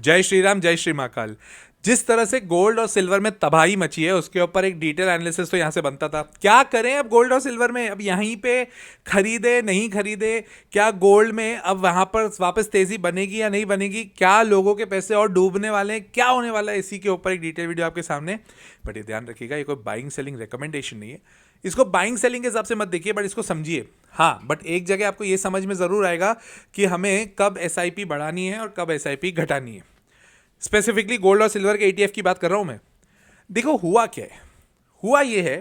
जय श्री राम, जय श्री महाकाल। जिस तरह से गोल्ड और सिल्वर में तबाही मची है उसके ऊपर एक डिटेल एनालिसिस तो यहाँ से बनता था। क्या करें अब गोल्ड और सिल्वर में? अब यहीं पे खरीदे नहीं खरीदे? क्या गोल्ड में अब वहाँ पर वापस तेजी बनेगी या नहीं बनेगी? क्या लोगों के पैसे और डूबने वाले हैं? क्या होने वाला है? इसी के ऊपर एक डिटेल वीडियो आपके सामने। बट ये ध्यान रखिएगा, ये कोई बाइंग सेलिंग रिकमेंडेशन नहीं है। इसको बाइंग सेलिंग के हिसाब से मत देखिए, बट इसको समझिए। हाँ, बट एक जगह आपको ये समझ में ज़रूर आएगा कि हमें कब एसआईपी बढ़ानी है और कब एसआईपी घटानी है। स्पेसिफिकली गोल्ड और सिल्वर के ईटीएफ की बात कर रहा हूं मैं। देखो हुआ क्या है, हुआ ये है,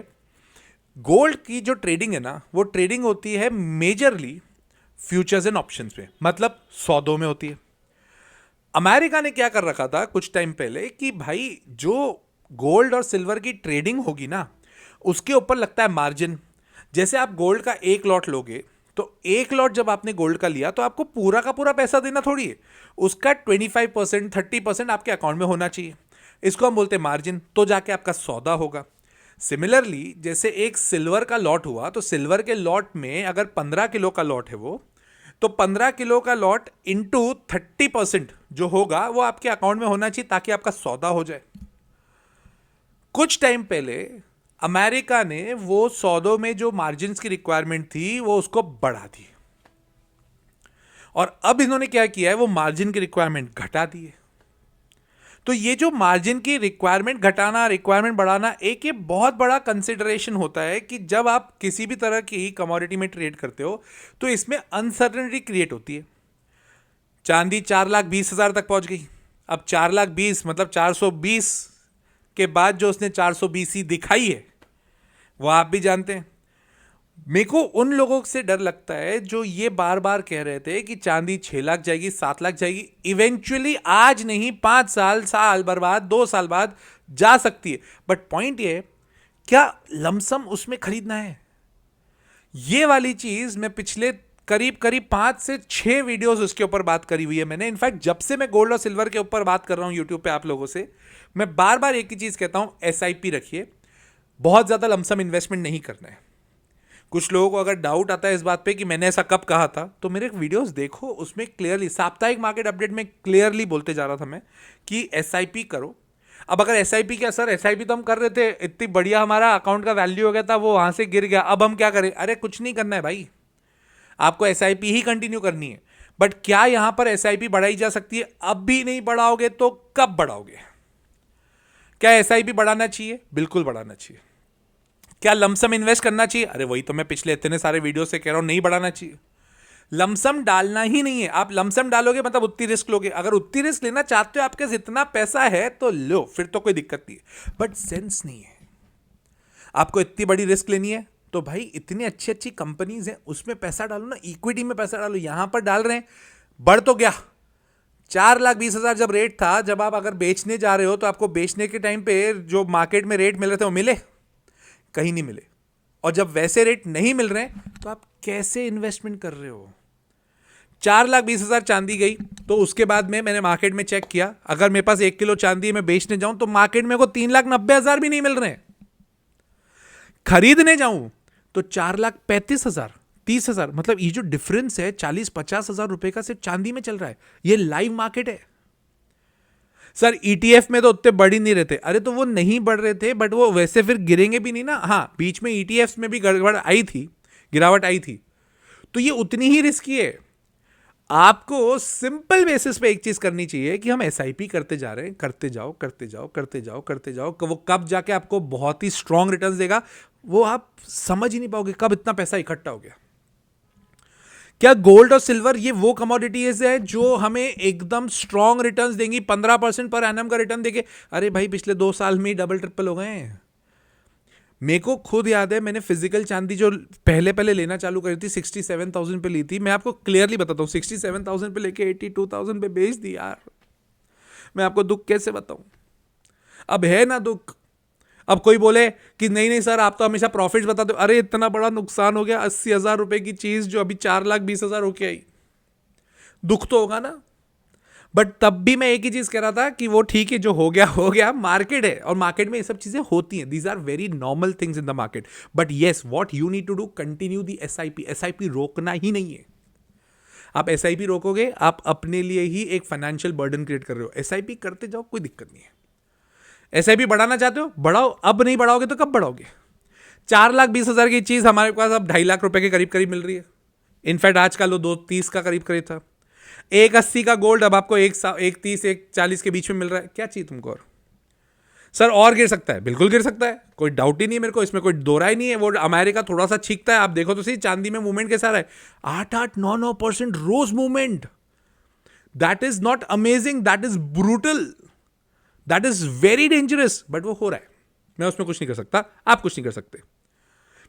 गोल्ड की जो ट्रेडिंग है ना, वो ट्रेडिंग होती है मेजरली फ्यूचर्स एंड ऑप्शंस में, मतलब सौदों में होती है। अमेरिका ने क्या कर रखा था कुछ टाइम पहले कि भाई जो गोल्ड और सिल्वर की ट्रेडिंग होगी ना, उसके ऊपर लगता है मार्जिन। जैसे आप गोल्ड का एक लॉट लोगे तो एक लॉट जब आपने गोल्ड का लिया तो आपको पूरा का पूरा पैसा देना थोड़ी है, उसका 25% 30% आपके अकाउंट में होना चाहिए। इसको हम बोलते हैं मार्जिन, तो जाके आपका सौदा होगा। सिमिलरली जैसे एक सिल्वर का लॉट हुआ तो सिल्वर के लॉट में अगर 15 किलो का लॉट है वो, तो 15 किलो का लॉट इंटू 30% जो होगा वो आपके अकाउंट में होना चाहिए ताकि आपका सौदा हो जाए। कुछ टाइम पहले अमेरिका ने वो सौदों में जो मार्जिन की रिक्वायरमेंट थी वो उसको बढ़ा दी, और अब इन्होंने क्या किया है, वो मार्जिन की रिक्वायरमेंट घटा दी है। तो ये जो मार्जिन की रिक्वायरमेंट घटाना, रिक्वायरमेंट बढ़ाना, एक ये बहुत बड़ा कंसिडरेशन होता है कि जब आप किसी भी तरह की कमोडिटी में ट्रेड करते हो तो इसमें अनसर्टेनिटी क्रिएट होती है। चांदी 4,20,000 तक पहुंच गई। अब 4,20,000 मतलब 420 के बाद जो उसने 420 ही दिखाई है वो आप भी जानते हैं। मेरे को उन लोगों से डर लगता है जो ये बार बार कह रहे थे कि चांदी 6 लाख जाएगी, 7 लाख जाएगी। इवेंचुअली आज नहीं, 5 साल बर्बाद, 2 साल बाद जा सकती है। बट पॉइंट ये है, क्या लमसम उसमें खरीदना है? ये वाली चीज मैं पिछले करीब करीब 5 से 6 वीडियोस उसके ऊपर बात करी हुई है मैंने। इनफैक्ट जब से मैं गोल्ड और सिल्वर के ऊपर बात कर रहा हूं यूट्यूब पे आप लोगों से, मैं बार बार एक ही चीज कहता हूं, एसआईपी रखिए। बहुत ज्यादा लमसम इन्वेस्टमेंट नहीं करना है। कुछ लोगों को अगर डाउट आता है इस बात पे कि मैंने ऐसा कब कहा था, तो मेरे वीडियोस देखो, उसमें क्लियरली साप्ताहिक मार्केट अपडेट में क्लियरली बोलते जा रहा था मैं कि एसआईपी करो। अब अगर एसआईपी क्या सर, एसआईपी तो हम कर रहे थे, इतनी बढ़िया हमारा अकाउंट का वैल्यू हो गया था, वो वहां से गिर गया, अब हम क्या करें? अरे कुछ नहीं करना है भाई, आपको एसआईपी ही कंटिन्यू करनी है। बट क्या यहां पर एसआईपी बढ़ाई जा सकती है? अब भी नहीं बढ़ाओगे तो कब बढ़ाओगे? क्या एसआईपी बढ़ाना चाहिए? बिल्कुल बढ़ाना चाहिए। क्या लमसम इन्वेस्ट करना चाहिए? अरे वही तो मैं पिछले इतने सारे वीडियो से कह रहा हूं, नहीं बढ़ाना चाहिए। लमसम डालना ही नहीं है। आप लमसम डालोगे मतलब उतनी रिस्क लोगे। अगर उतनी रिस्क लेना चाहते हो, आपके जितना पैसा है तो लो, फिर तो कोई दिक्कत नहीं है। बट सेंस नहीं है। आपको इतनी बड़ी रिस्क लेनी है तो भाई इतनी अच्छी अच्छी कंपनीज हैं, उसमें पैसा डालो ना, इक्विटी में पैसा डालो। यहां पर डाल रहे हैं, बढ़ तो गया। 4,20,000 जब रेट था, जब आप अगर बेचने जा रहे हो तो आपको बेचने के टाइम पे जो मार्केट में रेट मिल रहे थे वो मिले? कहीं नहीं मिले। और जब वैसे रेट नहीं मिल रहे हैं तो आप कैसे इन्वेस्टमेंट कर रहे हो? 4,20,000 चांदी गई, तो उसके बाद में मैंने मार्केट में चेक किया, अगर मेरे पास 1 किलो चांदी मैं बेचने जाऊं तो मार्केट में को 3,90,000 भी नहीं मिल रहे हैं। खरीदने जाऊं तो 4,35,000, 30,000, मतलब ये जो डिफरेंस है 40-50 हजार रुपए का सिर्फ चांदी में चल रहा है। ये लाइव मार्केट है। सर ईटीएफ में तो उतने बढ़ ही नहीं रहे थे। अरे तो वो नहीं बढ़ रहे थे, बट वो वैसे फिर गिरेंगे भी नहीं ना। हाँ, बीच में ईटीएफ में भी गड़बड़ आई थी, गिरावट आई थी। तो ये उतनी ही रिस्की है। आपको सिंपल बेसिस पे एक चीज करनी चाहिए कि हम एसआईपी करते जा रहे हैं, करते जाओ करते जाओ करते जाओ करते जाओ। वो कब जाके आपको बहुत ही स्ट्रांग रिटर्न्स देगा वो आप समझ ही नहीं पाओगे, कब इतना पैसा इकट्ठा हो गया। क्या गोल्ड और सिल्वर ये वो कमोडिटीज है जो हमें एकदम स्ट्रॉन्ग रिटर्न्स देंगी, 15% पर एनम का रिटर्न देंगे? अरे भाई पिछले 2 साल में ही डबल ट्रिपल हो गए हैं। मेरे को खुद याद है, मैंने फिजिकल चांदी जो पहले पहले लेना चालू करी थी 67,000 पे ली थी। मैं आपको क्लियरली बताता हूँ, 67,000 पे लेके 82,000 पे बेच दी यार। मैं आपको दुख कैसे बताऊं? अब है ना दुख। अब कोई बोले कि नहीं नहीं सर आप तो हमेशा प्रॉफिट बताते हो। अरे इतना बड़ा नुकसान हो गया, 80,000 रुपए की चीज जो अभी 4,20,000 होके आई, दुख तो होगा ना। बट तब भी मैं एक ही चीज कह रहा था कि वो ठीक है, जो हो गया हो गया, मार्केट है और मार्केट में ये सब चीजें होती हैं। These are very normal things in the market. But yes, what you need to do, continue the SIP. SIP रोकना ही नहीं है। आप एसआईपी रोकोगे, आप अपने लिए ही एक फाइनेंशियल बर्डन क्रिएट कर रहे हो। एसआईपी करते जाओ, कोई दिक्कत नहीं है। एसआईपी बढ़ाना चाहते हो, बढ़ाओ। अब नहीं बढ़ाओगे तो कब बढ़ाओगे? 4,20,000 की चीज हमारे पास अब 2.5 लाख रुपए के करीब करीब मिल रही है। इनफैक्ट आज का लो 2.30 का करीब करीब था। 1.80 का गोल्ड अब आपको 1.30 1.40 के बीच में मिल रहा है। क्या चाहिए तुमको? और सर और गिर सकता है, बिल्कुल गिर सकता है, कोई डाउट ही नहीं है मेरे को, इसमें कोई दो राय नहीं है। वो अमेरिका थोड़ा सा छींकता है, आप देखो तो सही चांदी में मूवमेंट कैसा रहा है, 8-9% रोज movement. That is not amazing, that is brutal, that is very dangerous, but वो हो रहा है। मैं उसमें कुछ नहीं कर सकता, आप कुछ नहीं कर सकते,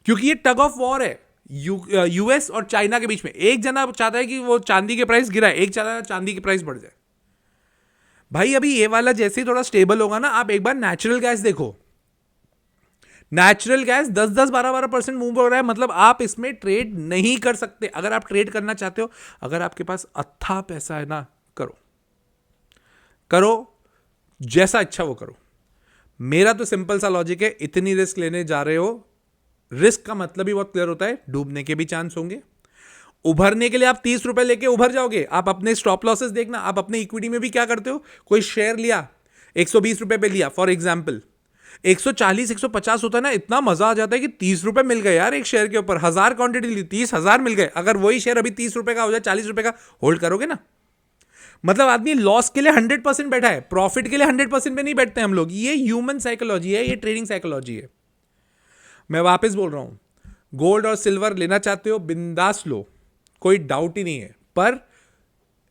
क्योंकि ये टग ऑफ वॉर है यूएस और चाइना के बीच में। एक जना चाहता है कि वो चांदी के प्राइस गिराए, एक चाहता है चांदी की प्राइस बढ़ जाए। भाई अभी ये वाला जैसे ही थोड़ा स्टेबल होगा ना, आप एक बार नेचुरल गैस देखो। नेचुरल गैस 10-12% मूव हो रहा है, मतलब आप इसमें ट्रेड नहीं कर सकते। अगर आप ट्रेड करना चाहते हो, अगर आपके पास अथाह पैसा है ना, करो करो, जैसा अच्छा वो करो। मेरा तो सिंपल सा लॉजिक है, इतनी रिस्क लेने जा रहे हो, रिस्क का मतलब ही बहुत क्लियर होता है, डूबने के भी चांस होंगे। उभरने के लिए आप 30 रुपए लेके उभर जाओगे। आप अपने स्टॉप लॉसेस देखना, आप अपने इक्विटी में भी क्या करते हो, कोई शेयर लिया 120 रुपए पे लिया फॉर एग्जाम्पल, 140-150 होता है ना, इतना मजा आ जाता है कि 30 रुपए मिल गए यार एक शेयर के ऊपर, 1000 क्वांटिटी ली, 30,000 मिल गए। अगर वही शेयर अभी 30 रुपए का हो जाए, 40 रुपए का, होल्ड करोगे ना? मतलब आदमी लॉस के लिए 100% बैठा है, प्रॉफिट के लिए 100% पे नहीं बैठते हम लोग। ये ह्यूमन साइकोलॉजी है, ये ट्रेडिंग साइकोलॉजी है। मैं वापस बोल रहा हूं, गोल्ड और सिल्वर लेना चाहते हो, बिंदास लो, कोई डाउट ही नहीं है, पर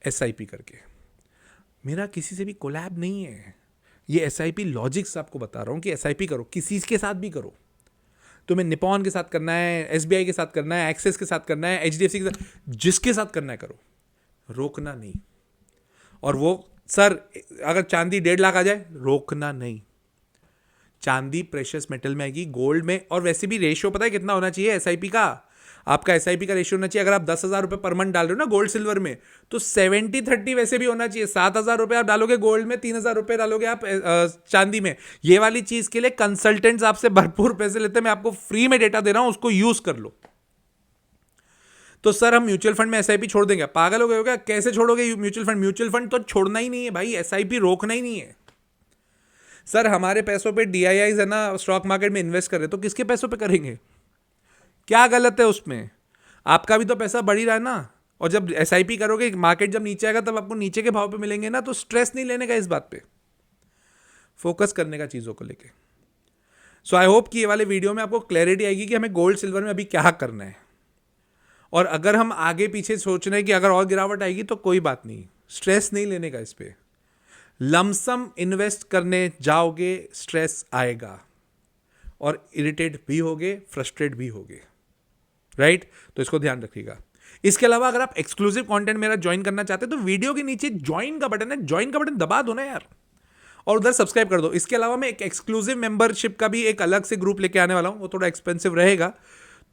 एसआईपी करके। मेरा किसी से भी कोलैब नहीं है, ये एसआईपी लॉजिक्स आपको बता रहा हूं कि एसआईपी करो, किसी के साथ भी करो। तुम्हें निपॉन के साथ करना है, एसबीआई के साथ करना है, एक्सिस के साथ करना है, एचडीएफसी के साथ, जिसके साथ करना है करो, रोकना नहीं। और वो सर अगर चांदी 1.5 लाख आ जाए, रोकना नहीं। चांदी प्रेशियस मेटल में आएगी, गोल्ड में। और वैसे भी रेशियो पता है कितना होना चाहिए एसआईपी का? आपका एसआईपी का रेशियो होना चाहिए, अगर आप 10,000 रुपए पर मंथ डाल रहे हो ना गोल्ड सिल्वर में, तो 70-30 वैसे भी होना चाहिए। 7,000 रुपए आप डालोगे गोल्ड में, 3,000 रुपए डालोगे आप चांदी में। ये वाली चीज के लिए कंसल्टेंट्स आपसे भरपूर पैसे लेते हैं, मैं आपको फ्री में डेटा दे रहा हूं, उसको यूज कर लो। तो सर हम म्यूचुअल फंड में एसआईपी छोड़ देंगे? पागल हो गए हो क्या? कैसे छोड़ोगे म्यूचुअल फंड? म्यूचुअल फंड तो छोड़ना ही नहीं है भाई, एसआईपी रोकना ही नहीं है। सर हमारे पैसों पे डीआईआईज है ना, स्टॉक मार्केट में इन्वेस्ट कर रहे, तो किसके पैसों पे करेंगे? क्या गलत है उसमें? आपका भी तो पैसा बढ़ ही रहा है ना। और जब एसआईपी करोगे, मार्केट जब नीचे आएगा तब आपको नीचे के भाव पे मिलेंगे ना, तो स्ट्रेस नहीं लेने का इस बात पे, फोकस करने का चीजों को लेके। सो आई होप कि ये वाले वीडियो में आपको क्लैरिटी आएगी कि हमें गोल्ड सिल्वर में अभी क्या करना है। और अगर हम आगे पीछे सोच रहे हैं कि अगर और गिरावट आएगी तो कोई बात नहीं, स्ट्रेस नहीं लेने का इस पे। लमसम इन्वेस्ट करने जाओगे, स्ट्रेस आएगा और इरिटेट भी होगे, फ्रस्ट्रेट भी होगे, राइट? तो इसको ध्यान रखिएगा। इसके अलावा अगर आप एक्सक्लूसिव कंटेंट मेरा ज्वाइन करना चाहते हैं तो वीडियो के नीचे ज्वाइन का बटन है, ज्वाइन का बटन दबा दो ना यार, और उधर सब्सक्राइब कर दो। इसके अलावा मैं एक एक्सक्लूसिव मेंबरशिप का भी एक अलग से ग्रुप लेके आने वाला हूं, वो थोड़ा एक्सपेंसिव रहेगा,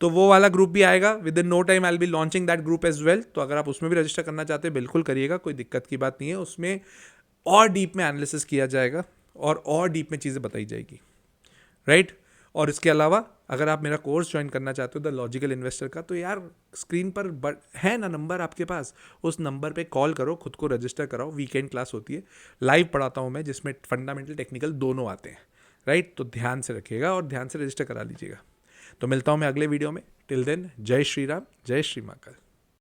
तो वो वाला ग्रुप भी आएगा within no time. I will be launching that group as well. तो अगर आप उसमें भी रजिस्टर करना चाहते हैं, बिल्कुल करिएगा, कोई दिक्कत की बात नहीं है। उसमें और डीप में एनालिसिस किया जाएगा और डीप में चीज़ें बताई जाएगी, राइट? और इसके अलावा अगर आप मेरा कोर्स ज्वाइन करना चाहते हो द लॉजिकल इन्वेस्टर का, तो यार स्क्रीन पर है ना नंबर आपके पास, उस नंबर पे कॉल करो, खुद को रजिस्टर कराओ। वीकेंड क्लास होती है, लाइव पढ़ाता हूँ मैं, जिसमें फंडामेंटल टेक्निकल दोनों आते हैं, राइट? तो ध्यान से रखिएगा और ध्यान से रजिस्टर करा लीजिएगा। तो मिलता हूँ मैं अगले वीडियो में। टिल देन, जय श्री राम, जय श्री महाकाल।